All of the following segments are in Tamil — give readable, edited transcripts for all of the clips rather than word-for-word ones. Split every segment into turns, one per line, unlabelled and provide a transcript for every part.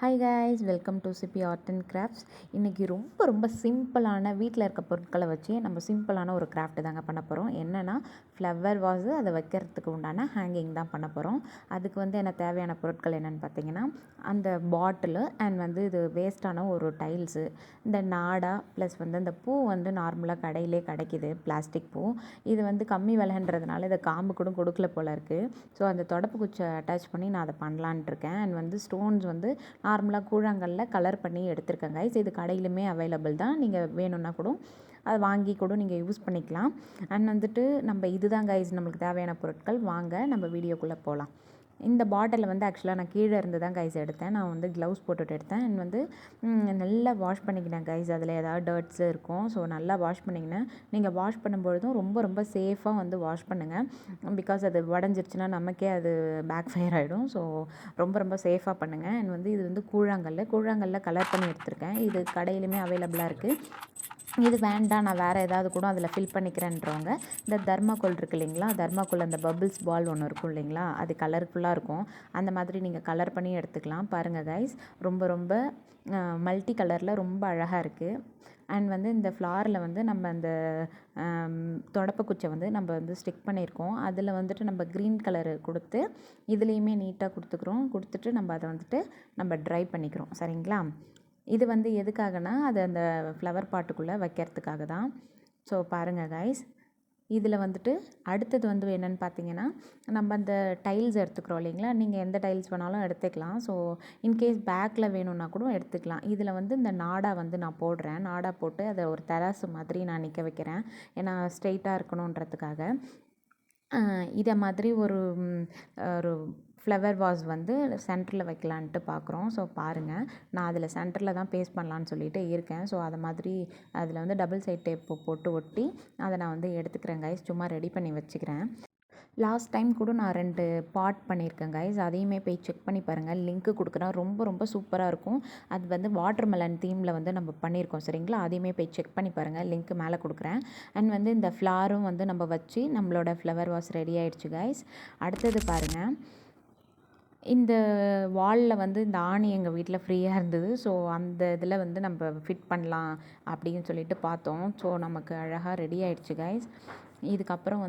Hi guys, welcome to CP art and crafts. இன்றைக்கி ரொம்ப சிம்பிளான வீட்டில் இருக்க பொருட்களை வச்சு நம்ம சிம்பிளான ஒரு கிராஃப்ட் தாங்க பண்ண போகிறோம். என்னென்னா ஃப்ளவர் வாஸு, அதை வைக்கிறதுக்கு உண்டான ஹேங்கிங் தான் பண்ண போகிறோம். அதுக்கு எனக்கு தேவையான பொருட்கள் என்னென்னு பார்த்தீங்கன்னா, அந்த பாட்டிலு அண்ட் இது வேஸ்ட்டான ஒரு டைல்ஸு, இந்த நாடா ப்ளஸ் இந்த பூ நார்மலாக கடையிலே கிடைக்கிது, பிளாஸ்டிக் பூ. இது கம்மி விலைன்றதுனால இதை காம்பு கூட கொடுக்கல போல் இருக்குது. ஸோ அந்த தொடப்பு குச்சை அட்டாச் பண்ணி நான் அதை பண்ணலான்ட்டு இருக்கேன். அண்ட் ஸ்டோன்ஸ் நார்மலாக கூழாங்கல்ல கலர் பண்ணி எடுத்திருக்கேன் கைஸ். இது கடையிலுமே அவைலபிள் தான். நீங்கள் வேணும்னா கூட அதை வாங்கி கூட நீங்கள் யூஸ் பண்ணிக்கலாம். அண்ட் நம்ம இதுதான் கைஸ் நம்மளுக்கு தேவையான பொருட்கள். வாங்க நம்ம வீடியோக்குள்ளே போகலாம். இந்த பாட்டிலை ஆக்சுவலாக நான் கீழே இருந்து தான் கைஸ் எடுத்தேன். நான் க்ளவுஸ் போட்டுட்டு எடுத்தேன். அண்ட் நல்லா வாஷ் பண்ணிக்கினேன் கைஸ். அதில் ஏதாவது டர்ட்ஸ் இருக்கும். ஸோ நல்லா வாஷ் பண்ணிக்கினேன். நீங்கள் வாஷ் பண்ணும்பொழுதும் ரொம்ப சேஃபாக வாஷ் பண்ணுங்கள். பிகாஸ் அது உடஞ்சிருச்சுன்னா நமக்கே அது பேக் ஃபயர் ஆகிடும். ஸோ ரொம்ப சேஃபாக பண்ணுங்கள். அண்ட் இது கூழாங்கல்ல கலர் பண்ணி எடுத்திருக்கேன். இது கடையிலுமே அவைலபிளாக இருக்குது. இது வேண்டாம், நான் வேறு ஏதாவது கூட அதில் ஃபில் பண்ணிக்கிறேன்றவங்க இந்த தர்மாக்கோல் இருக்குது இல்லைங்களா, தர்மாக்கோல் அந்த பபிள்ஸ் பால் ஒன்று இருக்கும் இல்லைங்களா, அது கலர்ஃபுல்லாக இருக்கும். அந்த மாதிரி நீங்கள் கலர் பண்ணி எடுத்துக்கலாம். பாருங்கள் கைஸ், ரொம்ப மல்டி கலரில் ரொம்ப அழகாக இருக்குது. அண்ட் இந்த ஃப்ளாரில் நம்ம அந்த தொடப்ப குச்சை நம்ம ஸ்டிக் பண்ணியிருக்கோம். அதில் நம்ம க்ரீன் கலரு கொடுத்து இதுலேயுமே நீட்டாக கொடுத்துட்டு நம்ம அதை நம்ம ட்ரை பண்ணிக்கிறோம். சரிங்களா? இது எதுக்காகனா அது அந்த ஃப்ளவர் பாட்டுக்குள்ளே வைக்கிறதுக்காக தான். ஸோ பாருங்கள் கைஸ், இதில் அடுத்தது என்னென்னு பார்த்தீங்கன்னா, நம்ம அந்த டைல்ஸ் எடுத்துக்கிறோம் இல்லைங்களா, நீங்கள் எந்த டைல்ஸ் வேணாலும் எடுத்துக்கலாம். ஸோ இன்கேஸ் பேக்கில் வேணும்னா கூட எடுத்துக்கலாம். இதில் இந்த நாடா நான் போடுறேன். நாடா போட்டு அதை ஒரு தராசு மாதிரி நான் நிற்க வைக்கிறேன். ஏன்னா ஸ்ட்ரெயிட்டாக இருக்கணுன்றதுக்காக. இதை மாதிரி ஒரு ஃப்ளவர் வாஸ் சென்டரில் வைக்கலான்ட்டு பார்க்குறோம். ஸோ பாருங்கள், நான் அதில் சென்டரில் தான் பேஸ்ட் பண்ணலான்னு சொல்லிட்டு இருக்கேன். ஸோ அதை மாதிரி அதில் டபுள் சைட் டேப் போட்டு ஒட்டி அதை நான் எடுத்துக்கிறேன் கைஸ். சும்மா ரெடி பண்ணி வச்சுக்கிறேன். லாஸ்ட் டைம் கூட நான் 2 பாட் பண்ணியிருக்கேன் கைஸ். அதையுமே போய் செக் பண்ணி பாருங்கள். லிங்க்கு கொடுக்குறேன். ரொம்ப சூப்பராக இருக்கும். அது வாட்டர் மெலன் தீமில் நம்ம பண்ணியிருக்கோம். சரிங்களா? அதையுமே போய் செக் பண்ணி பாருங்கள். லிங்க்கு மேலே கொடுக்குறேன். அண்ட் இந்த ஃப்ளாரும் நம்ம வச்சு நம்மளோட ஃப்ளவர் வாஸ் ரெடி ஆகிடுச்சு கைஸ். அடுத்தது பாருங்கள், இந்த வாலில் இந்த ஆணி எங்கள் வீட்டில் ஃப்ரீயாக இருந்தது. ஸோ அந்த இதில் நம்ம ஃபிட் பண்ணலாம் அப்படின்னு சொல்லிட்டு பார்த்தோம். ஸோ நமக்கு அழகாக ரெடி ஆகிடுச்சு கைஸ். இதுக்கப்புறம்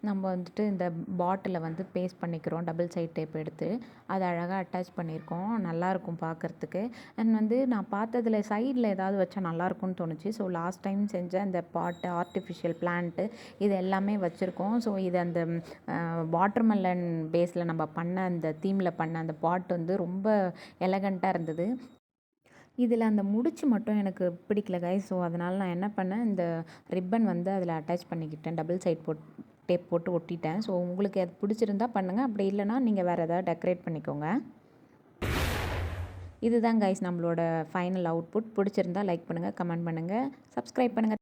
நம்ம இந்த பாட்டிலை பேஸ்ட் பண்ணிக்கிறோம். டபுள் சைட் டேப் எடுத்து அதை அழகாக அட்டாச் பண்ணியிருக்கோம். நல்லாயிருக்கும் பார்க்குறதுக்கு. அண்ட் நான் பார்த்ததில் சைடில் ஏதாவது வச்சா நல்லாயிருக்கும்னு தோணுச்சு. ஸோ லாஸ்ட் டைம் செஞ்ச அந்த பாட்டு, ஆர்டிஃபிஷியல் பிளான்ட்டு, இது எல்லாமே வச்சுருக்கோம். ஸோ இது அந்த வாட்டர்மெலன் பேஸில் நம்ம பண்ண அந்த தீமில் பண்ண அந்த பாட் ரொம்ப எலகண்ட்டாக இருந்தது. இதில் அந்த முடிச்சு மட்டும் எனக்கு பிடிக்கல கைஸ். ஸோ அதனால் நான் என்ன பண்ணேன், இந்த ரிப்பன் அதில் அட்டாச் பண்ணிக்கிட்டேன். டபுள் சைட் டேப் போட்டு ஒட்டிட்டேன். ஸோ உங்களுக்கு அது பிடிச்சிருந்தா பண்ணுங்கள். அப்படி இல்லைனா நீங்கள் வேறு ஏதாவது டெக்கரேட் பண்ணிக்கோங்க. இதுதான் கைஸ் நம்மளோட ஃபைனல் அவுட்புட். பிடிச்சிருந்தா லைக் பண்ணுங்கள், கமெண்ட் பண்ணுங்கள், சப்ஸ்கிரைப் பண்ணுங்கள்.